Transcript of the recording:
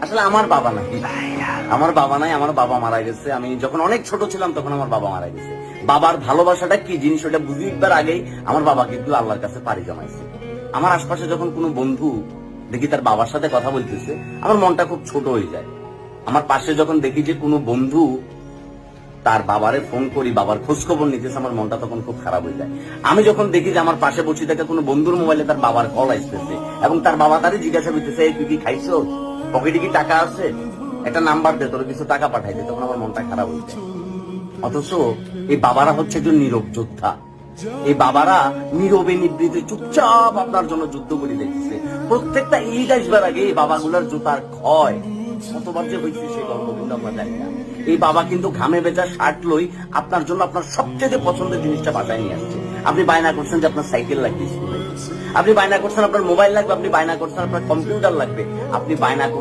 আসলে আমার বাবা নাই, আমার বাবা নাই, আমার বাবা মারা গেছে। আমি যখন অনেক ছোট ছিলাম তখন আমার বাবা মারা গেছে। বাবার ভালোবাসাটা কি জিনিস ওটা বুঝিবার আগেই আমার বাবা কিন্তু আল্লাহর কাছে পাড়ি জমাইছে। আমার আশপাশে যখন কোনো বন্ধু দেখি তার বাবার সাথে কথা বলতেছে, আমার মনটা খুব ছোট হয়ে যায়। আমার পাশে যখন দেখি যে কোনো বন্ধু তার বাবারে ফোন করি, বাবার খোঁজ খবর নিতেছে, আমার মনটা তখন খুব খারাপ হয়ে যায়। আমি যখন দেখি যে আমার পাশে বসে থাকা কোনো বন্ধুর মোবাইলে তার বাবার কল আসতেছে এবং তার বাবা তারে জিজ্ঞাসা করতেছে, এই তুই কি খাইছো, পকেটে কি টাকা আছে, একটা নাম্বার দে, তোর কিছু টাকা পাঠাই দে, তখন আমার মনটা খারাপ হয়ে যায়। অথচ এই বাবারা হচ্ছে একজন নীরব যোদ্ধা। এই বাবারা নীরবে নিবৃতে চুপচাপ আপনার জন্য যুদ্ধ করে দেখছে। প্রত্যেকটা ঈদ আসবার আগে এই বাবাগুলোর জুতার ক্ষয় কতবার যে হয়েছে সেই গল্প কিন্তু আমরা জানি না। এই বাবা কিন্তু ঘামে ভেজা শার্ট লই আপনার জন্য আপনার সবচেয়ে পছন্দের জিনিসটা বাসায় নিয়ে আসছে। আপনি বায়না করছেন যে আপনার সাইকেল লাগবে স্কুলে, আপনি বায়না করছেন আপনার মোবাইল লাগবে, আপনি বায়না করছেন আপনার কম্পিউটার লাগবে, আপনি বায়না করছেন